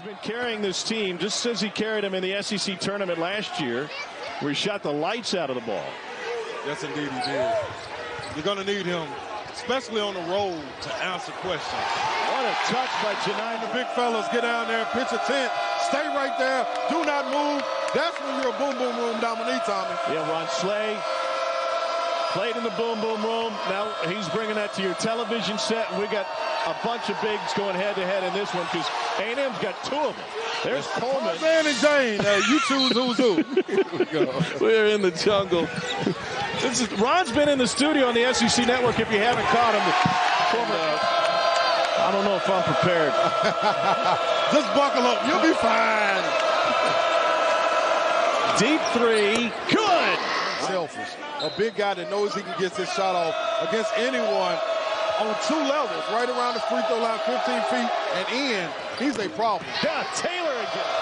been carrying this team just as he carried them in the SEC tournament last year, where he shot the lights out of the ball. Yes, indeed he did. You're going to need him, especially on the road, to answer questions. What a touch by Janine. The big fellas get down there, pitch a tent, stay right there, do not move. That's when you're a boom, boom, room nominee, Tommy. Yeah, Ron Slay played in the boom, boom room. Now he's bringing that to your television set, and we got a bunch of bigs going head-to-head in this one because A&M's got two of them. There's Coleman. Dan and Jane, you choose who's who. Here we go. We're in the jungle. Ron's been in the studio on the SEC Network if you haven't caught him. I don't know if I'm prepared. Just buckle up. You'll be fine. Deep three. Good. Selfish. A big guy that knows he can get this shot off against anyone on two levels, right around the free throw line, 15 feet and in. He's a problem. Yeah, Taylor again.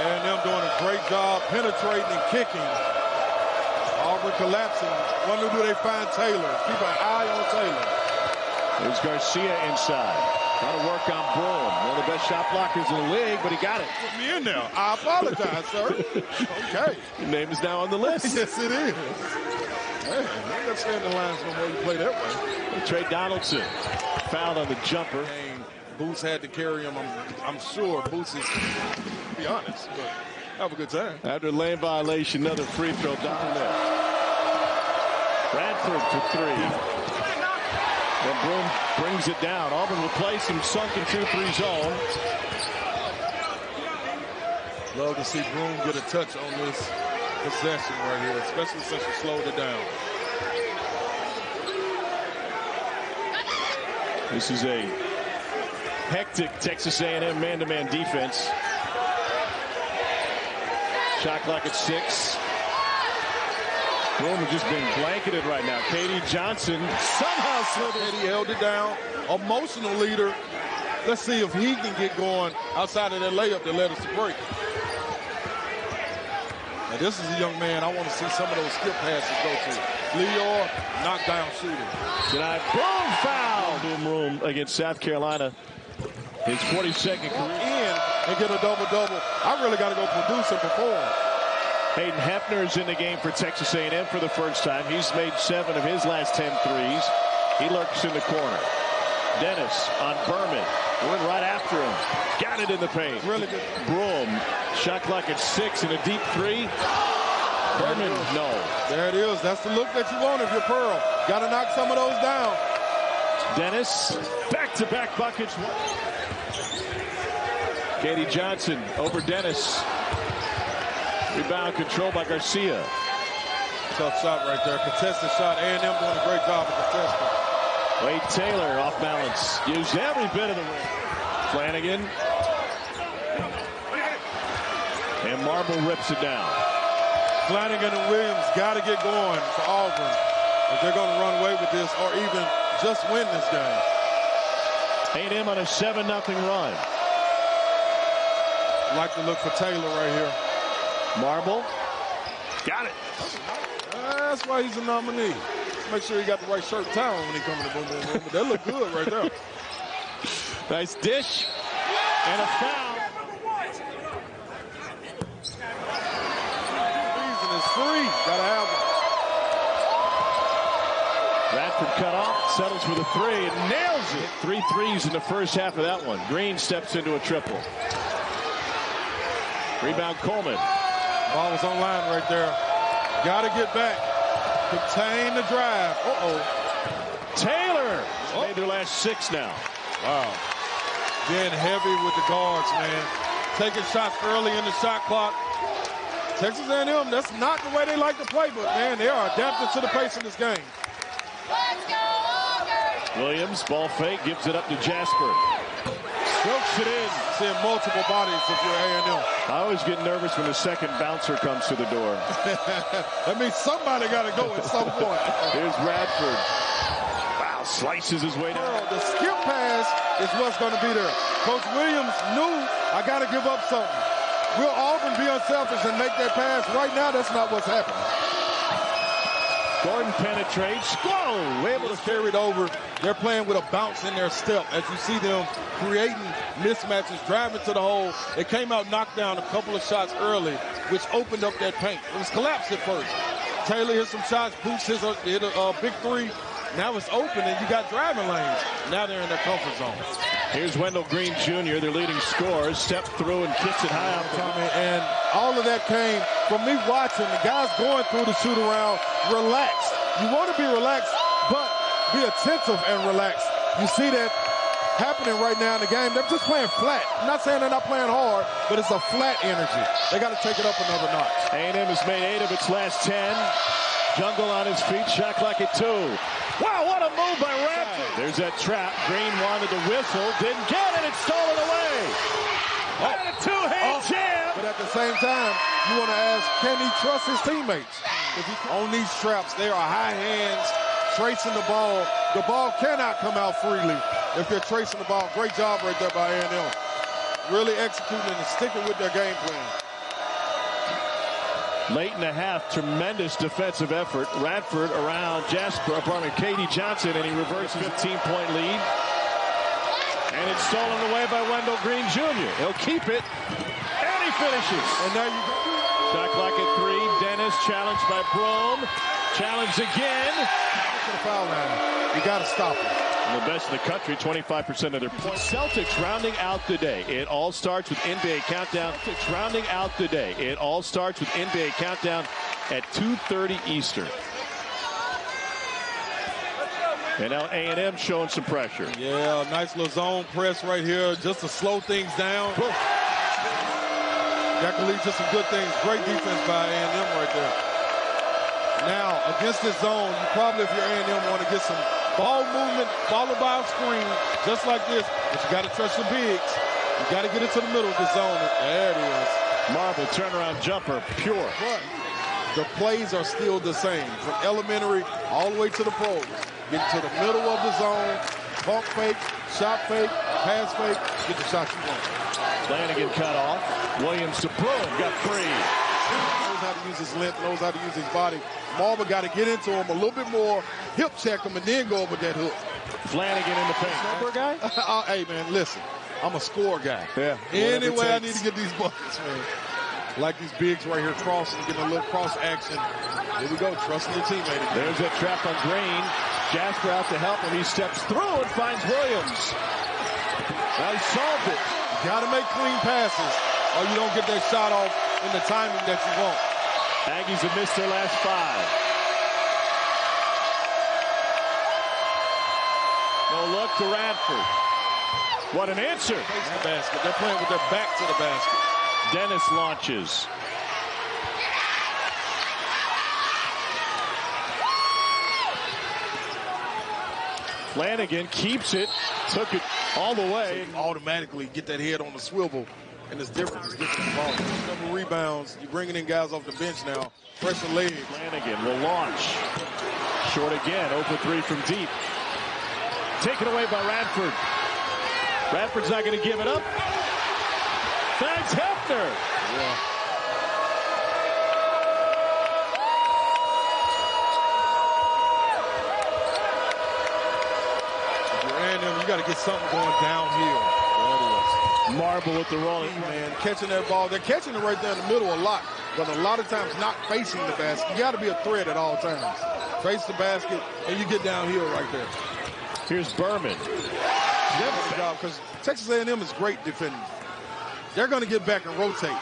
And them doing a great job penetrating and kicking. Auburn collapsing. Wonder do they find Taylor? Keep an eye on Taylor. There's Garcia inside. Got to work on Broom. One of the best shot blockers in the league, but he got it. Put me in there. I apologize, sir. Okay. Your name is now on the list. Yes, it is. Hey, you understand the lines from where you play that way. Trey Donaldson fouled on the jumper. Boots had to carry him. I'm sure Boots is, to be honest, but have a good time. After lane violation, another free throw down there. Bradford for three. And Broom brings it down. Auburn will play some sunken 2-3 zone. Love to see Broom get a touch on this possession right here, especially since he slowed it down. This is a hectic Texas A&M man-to-man defense. Shot clock at 6. Broom has just been blanketed right now. Katie Johnson somehow slid it. He held it down. Emotional leader. Let's see if he can get going outside of that layup that led us to break. Now this is a young man I want to see some of those skip passes go to. Leor, knockdown shooter. Tonight, Broom foul. Boom room against South Carolina. His 42nd career. In and get a double-double. I really got to go produce and perform. Hayden Hefner is in the game for Texas A&M for the first time. He's made 7 of his last 10 threes. He lurks in the corner. Dennis on Berman. Went right after him. Got it in the paint. Really good. Broom. Shot clock at 6 and a deep 3. Berman, no. There it is. That's the look that you want if you're Pearl. Got to knock some of those down. Dennis. Back-to-back buckets. Katie Johnson over Dennis. Rebound control by Garcia. Tough shot right there. Contested shot. A&M doing a great job of contesting. Wade Taylor off balance. Used every bit of the ring. Flanagan. And Marble rips it down. Flanagan and Williams got to get going for Auburn if they're going to run away with this or even just win this game. A&M on a 7-0 run. Like to look for Taylor right here. Marble. Got it. That's why he's a nominee. Make sure he got the right shirt and tie on when he comes to the boom boom room. But that look good right there. Nice dish. And a foul. Reason is free. Gotta have it. Bradford cut off. Settles for the 3 and nails it. 3 threes in the first half of that one. Green steps into a triple. Rebound Coleman. Ball was online right there. Got to get back. Contain the drive. Taylor made their last 6 now. Wow. Getting heavy with the guards, man. Taking shots early in the shot clock. Texas A&M, that's not the way they like to play, but, man, they are adapting to the pace of this game. Let's go, Auburn! Williams, ball fake, gives it up to Jasper. Strokes it in. Seeing multiple bodies if you're A&M. I always get nervous when the second bouncer comes to the door. That means somebody got to go at some point. Here's Bradford. Wow, slices his way down. The skip pass is what's going to be there. Coach Williams knew I got to give up something. Will Auburn be unselfish and make that pass? Right now, that's not what's happening. Gordon penetrates. Whoa! Able to carry it over. They're playing with a bounce in their step as you see them creating mismatches, driving to the hole. They came out, knocked down a couple of shots early, which opened up that paint. It was collapsed at first. Taylor hit some shots, Boots hit a big three. Now it's open and you got driving lanes. Now they're in their comfort zone. Here's Wendell Green Jr., their leading scorer, stepped through and kicks it high up. And all of that came from me watching the guys going through the shoot around, relaxed. You want to be relaxed, but be attentive and relaxed. You see that happening right now in the game. They're just playing flat. I'm not saying they're not playing hard, but it's a flat energy. They got to take it up another notch. A&M has made 8 of its last 10. Jungle on his feet, shot clock at 2. Wow, what a move by Radford. There's that trap. Green wanted the whistle, didn't get it, it's stolen away. And a two-hand jam. But at the same time, you want to ask, can he trust his teammates? On these traps, they are high hands, tracing the ball. The ball cannot come out freely if they're tracing the ball. Great job right there by A&M. Really executing and sticking with their game plan. Late in the half, tremendous defensive effort. Radford around Katie Johnson, and he reverses a 15-point lead. And it's stolen away by Wendell Green Jr. He'll keep it, and he finishes. And there you go. Shot clock at 3. Dennis challenged by Broome. Challenged again. To the foul line. You got to stop it. And the best in the country, 25% of their points. Celtics rounding out the day. It all starts with NBA Countdown. Celtics rounding out the day. It all starts with NBA Countdown at 2:30 Eastern. And now A&M showing some pressure. Yeah, nice little zone press right here just to slow things down. That can lead to some good things. Great defense by A&M right there. Now, against this zone, you probably, if you're A&M, want to get some ball movement followed by a screen just like this. But you got to trust your bigs. You got to get into the middle of the zone. There it is. Marble turnaround jumper, pure. But the plays are still the same. From elementary all the way to the pros. Get to the middle of the zone, pump fake, shot fake, pass fake, get the shot you want. Flanagan cut off. Williams to Broome, got 3. Knows how to use his length, knows how to use his body. Marble got to get into him a little bit more, hip check him, and then go over that hook. Flanagan in the paint. Number guy? Hey, man, listen. I'm a score guy. Yeah. Anyway, I need to get these buckets, man. Like these bigs right here crossing, getting a little cross action. Here we go, trusting your teammate again. There's a trap on Green. Jasper out to help him. He steps through and finds Williams. Now he solved it. You got to make clean passes, or you don't get that shot off in the timing that you want. Aggies have missed their last 5. No look to Radford. What an answer. Face the basket. They're playing with their back to the basket. Dennis launches. Flanagan keeps it, took it all the way. So automatically get that head on the swivel, and it's different. It's different ball. Double rebounds. You're bringing in guys off the bench now. Pressure legs. Flanagan will launch. Short again. 0 for 3 from deep. Taken away by Radford. Radford's not going to give it up. Thanks Hefner. Yeah. You got to get something going downhill. There it is. Marble with the rolling. Man, catching that ball. They're catching it right there in the middle a lot, but a lot of times not facing the basket. You got to be a threat at all times. Face the basket, and you get downhill right there. Here's Berman. Good job, because Texas A&M is great defending. They're going to get back and rotate.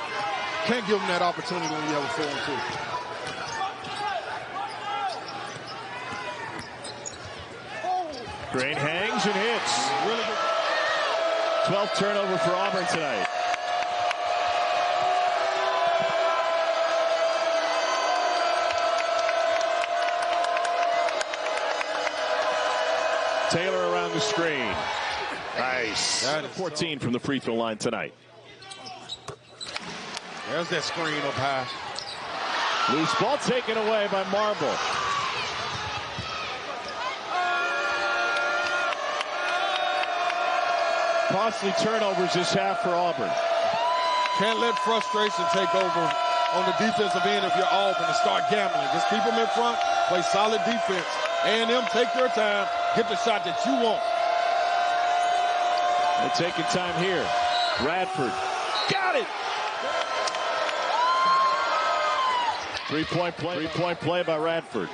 Can't give them that opportunity when you have a 4-on-2. Green hangs and hits. Really good. 12th turnover for Auburn tonight. Taylor around the screen. Nice. 14 from the free throw line tonight. There's that screen up high. Loose ball taken away by Marble. Costly turnovers this half for Auburn. Can't let frustration take over on the defensive end if you're Auburn and start gambling. Just keep them in front, Play solid defense. A&M, take their time. Get the shot that you want. They're taking time here. Radford. Got it! Three-point play by Radford.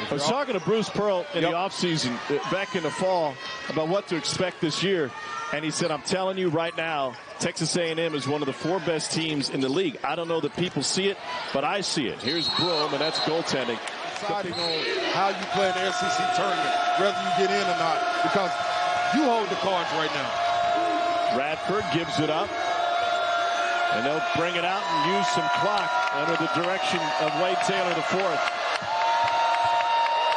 I was talking to Bruce Pearl in the offseason, back in the fall, about what to expect this year. And he said, I'm telling you right now, Texas A&M is one of the 4 best teams in the league. I don't know that people see it, but I see it. Here's Broom, and that's goaltending. Deciding on how you play in the SEC tournament, whether you get in or not, because you hold the cards right now. Radford gives it up, and they'll bring it out and use some clock under the direction of Wade Taylor IV.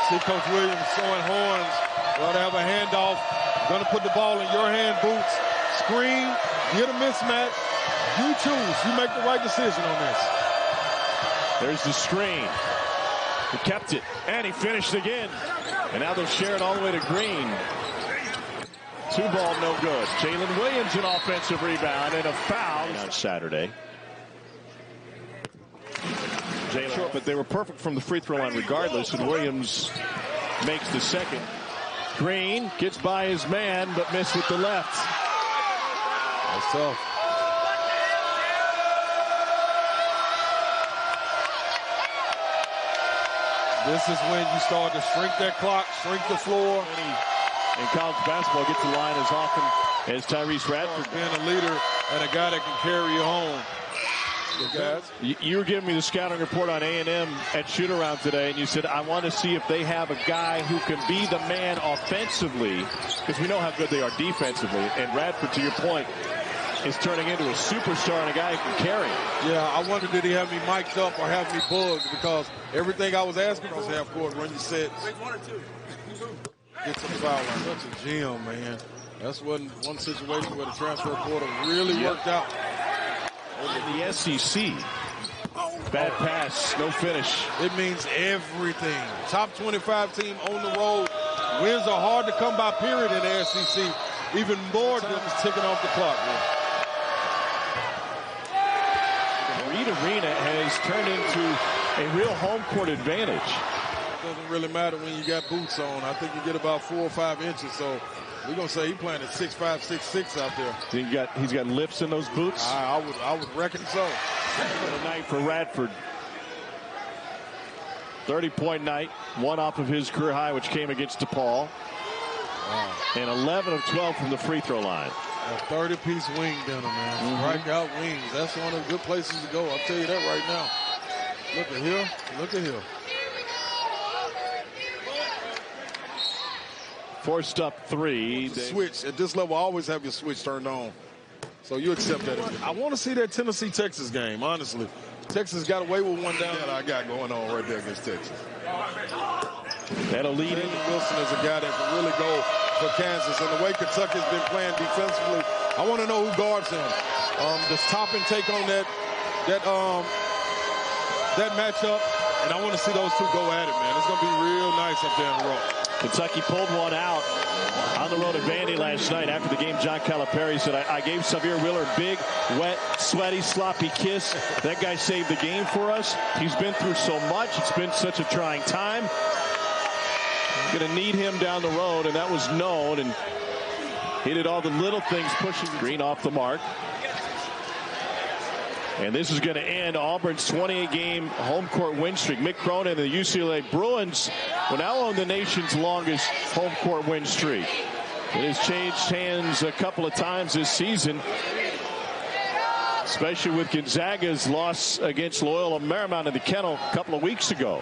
See Coach Williams showing horns. Going to have a handoff. Going to put the ball in your hand, Boots. Screen, get a mismatch. You choose. You make the right decision on this. There's the screen. He kept it, and he finished again. And now they'll share it all the way to Green. 2 ball, no good. Jalen Williams, an offensive rebound and a foul on Saturday. Short, but they were perfect from the free throw line regardless, and Williams makes the second. Green gets by his man, but missed with the left. That's tough. This is when you start to shrink that clock, shrink the floor. In college basketball, gets the line as often as Tyrese Radford. Being a leader and a guy that can carry you home. You were giving me the scouting report on A&M at shoot-around today, and you said, I want to see if they have a guy who can be the man offensively, because we know how good they are defensively. And Radford, to your point, is turning into a superstar and a guy who can carry. Yeah, I wonder, did he have me mic'd up or have me bugged? Because everything I was asking was half court when you said, get some foul line. Such a gem, man. That's one situation where the transfer portal really worked out. In the SEC, bad pass, no finish. It means everything. Top 25 team on the road. Wins are hard to come by, period, in the SEC. Even more than ticking off the clock. Reed Arena has turned into a real home court advantage. It doesn't really matter when you got boots on. I think you get about 4 or 5 inches, so we're going to say he's playing at 6'5", 6'6" out there. He's got lifts in those boots? I would reckon so. What a night for Radford. 30-point night, 1 off of his career high, which came against DePaul. Wow. And 11 of 12 from the free throw line. A 30-piece wing dinner, man. Strikeout wings. That's one of the good places to go. I'll tell you that right now. Look at here. Look at here. Forced up 3. Switch. At this level, always have your switch turned on. So you accept that. I want to see that Tennessee-Texas game, honestly. Texas got away with one down that I got going on right there against Texas. That'll lead in. Wilson is a guy that can really go for Kansas. And the way Kentucky's been playing defensively, I want to know who guards him. The top and take on that matchup. And I want to see those two go at it, man. It's going to be real nice up there in the road. Kentucky pulled one out on the road at Vandy last night. After the game, John Calipari said, I gave Xavier Wheeler a big, wet, sweaty, sloppy kiss. That guy saved the game for us. He's been through so much. It's been such a trying time. Going to need him down the road, and that was known. And he did all the little things, pushing Green off the mark. And this is going to end Auburn's 28-game home court win streak. Mick Cronin and the UCLA Bruins will now own the nation's longest home court win streak. It has changed hands a couple of times this season, especially with Gonzaga's loss against Loyola Marymount in the Kennel a couple of weeks ago.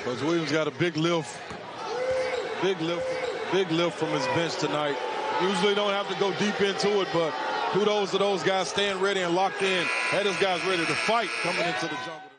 Coach Williams got a big lift from his bench tonight. Usually don't have to go deep into it, but kudos to those guys staying ready and locked in. Had those guys ready to fight coming into the jungle.